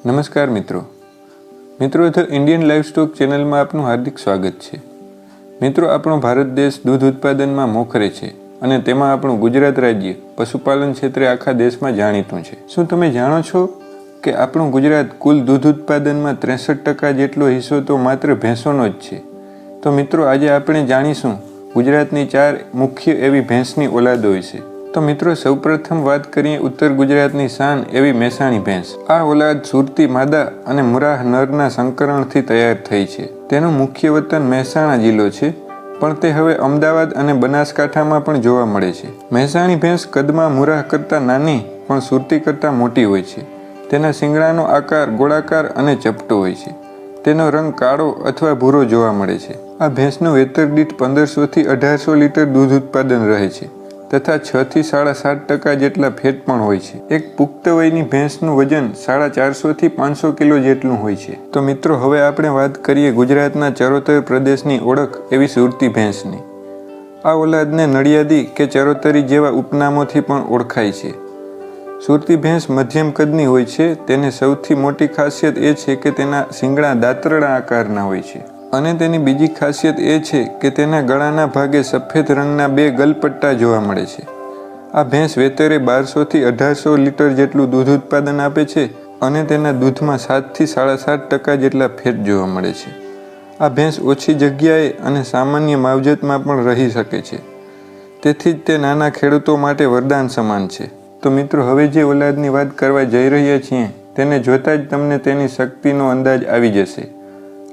નમસ્કાર મિત્રો the Indian livestock ચેનલમાં આપનું હાર્દિક સ્વાગત છે। મિત્રો, આપણો ભારત દેશ દૂધ ઉત્પાદનમાં મોખરે છે અને તેમાં આપણું ગુજરાત રાજ્ય પશુપાલન ક્ષેત્રે આખા દેશમાં જાણીતું છે। શું તમે જાણો છો કે આપણું ગુજરાત કુલ દૂધ ઉત્પાદનમાં 63% જેટલો હિસ્સો તો માત્ર ભેંસોનો જ છે? તો મિત્રો, આજે આપણે જાણીશું ગુજરાતની 4 મુખ્ય એવી ભેંસની ઓલાદો વિશે। તો મિત્રો, સૌપ્રથમ વાત કરીએ ઉત્તર ગુજરાતની શાન એવી મહેસાણી ભેંસ। આ ઓલાદ સુરતી માદા અને મુરાહ નરના સંકરણથી તૈયાર થઈ છે। તેનું મુખ્ય વતન મહેસાણા જિલ્લો છે, પણ તે હવે અમદાવાદ અને બનાસકાંઠામાં પણ જોવા મળે છે। મહેસાણી ભેંસ કદમાં મુરાહ કરતાં નાની પણ સુરતી કરતાં મોટી હોય છે। તેના શિંગડાનો આકાર ગોળાકાર અને ચપટો હોય છે। તેનો રંગ કાળો અથવા ભૂરો જોવા મળે છે। આ ભેંસનું વેતર દીઠ 1500 થી 1800 લીટર દૂધ ઉત્પાદન રહે છે તથા 6 થી 7.5% જેટલા ફેટ પણ હોય છે। એક પુખ્ત વયની ભેંસનું વજન 450 થી 500 કિલો જેટલું હોય છે। તો મિત્રો, હવે આપણે વાત કરીએ ગુજરાતના ચરોતર પ્રદેશની ઓળખ એવી સુરતી ભેંસની। આ ઓલાદને નડિયાદી કે ચરોતરી જેવા ઉપનામોથી પણ ઓળખાય છે। સુરતી ભેંસ મધ્યમ કદની હોય છે। તેની સૌથી મોટી ખાસિયત એ છે કે તેના શિંગડા દાંતરડા આકારના હોય છે અને તેની બીજી ખાસિયત એ છે કે તેના ગળાના ભાગે સફેદ રંગના 2 ગલપટ્ટા જોવા મળે છે। આ ભેંસ વેતરે 1200 થી 1800 લીટર જેટલું દૂધ ઉત્પાદન આપે છે અને તેના દૂધમાં 7 થી 7.5% જેટલા ફેટ જોવા મળે છે। આ ભેંસ ઓછી જગ્યાએ અને સામાન્ય માવજતમાં પણ રહી શકે છે, તેથી જ તે નાના ખેડૂતો માટે વરદાન સમાન છે। તો મિત્રો, હવે જે ઓલાદની વાત કરવા જઈ રહ્યા છીએ તેને જોતાં જ તમને તેની શક્તિનો અંદાજ આવી જશે।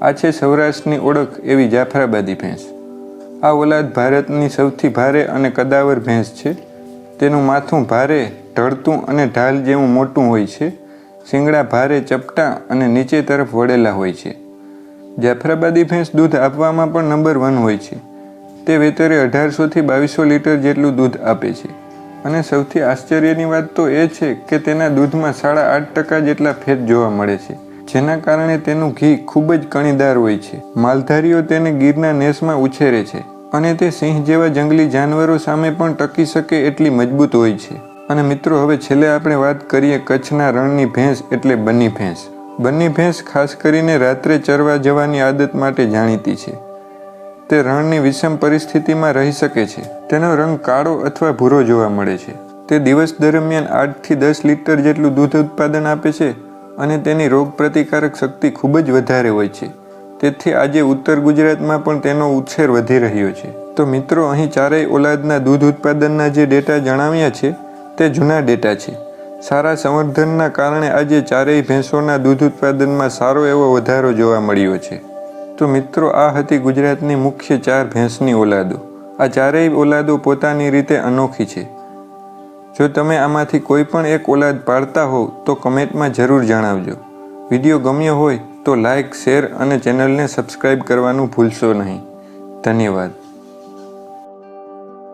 આ છે સૌરાષ્ટ્રની ઓળખ એવી જાફરાબાદી ભેંસ। આ ઓલાદ ભારતની સૌથી ભારે અને કદાવર ભેંસ છે। તેનું માથું ભારે, ઢળતું અને ઢાલ જેવું મોટું હોય છે। શિંગડા ભારે, ચપટા અને નીચે તરફ વળેલા હોય છે। જાફરાબાદી ભેંસ દૂધ આપવામાં પણ નંબર 1 હોય છે। તે વેતરે 1800 થી 2200 લીટર જેટલું દૂધ આપે છે અને સૌથી આશ્ચર્યની વાત તો એ છે કે તેના દૂધમાં 8.5% જેટલા ફેટ જોવા મળે છે, જેના કારણે તેનું ઘી ખૂબ જ કણીદાર હોય છે। માલધારીઓ તેને ગીરના નેસમાં ઉછેરે છે અને તે સિંહ જેવા જંગલી જાનવરો સામે પણ ટકી શકે એટલી મજબૂત હોય છે। અને મિત્રો, હવે છેલ્લે આપણે વાત કરીએ કચ્છના રણની ભેંસ એટલે બન્ની ભેંસ। બન્ની ભેંસ ખાસ કરીને રાત્રે ચરવા જવાની આદત માટે જાણીતી છે। તે રણની વિષમ પરિસ્થિતિમાં રહી શકે છે। તેનો રંગ કાળો અથવા ભૂરો જોવા મળે છે। તે દિવસ દરમિયાન 8 થી 10 લીટર જેટલું દૂધ ઉત્પાદન આપે છે અને તેની રોગપ્રતિકારક શક્તિ ખૂબ જ વધારે હોય છે। તેથી આજે ઉત્તર ગુજરાતમાં પણ તેનો ઉછેર વધી રહ્યો છે। તો મિત્રો, અહીં ચારેય ઓલાદના દૂધ ઉત્પાદનના જે ડેટા જણાવ્યા છે તે જૂના ડેટા છે। સારા સંવર્ધનના કારણે આજે ચારેય ભેંસોના દૂધ ઉત્પાદનમાં સારો એવો વધારો જોવા મળ્યો છે। તો મિત્રો, આ હતી ગુજરાતની મુખ્ય 4 ભેંસની ઓલાદો। આ ચારેય ઓલાદો પોતાની રીતે અનોખી છે। જો તમે આમાંથી કોઈ પણ એક ઓલાદ પાળતા હોવ તો કમેન્ટમાં જરૂર જણાવજો। વિડીયો ગમ્યો હોય તો લાઇક, શેર અને ચેનલને સબસ્ક્રાઇબ કરવાનું ભૂલશો નહીં। ધન્યવાદ।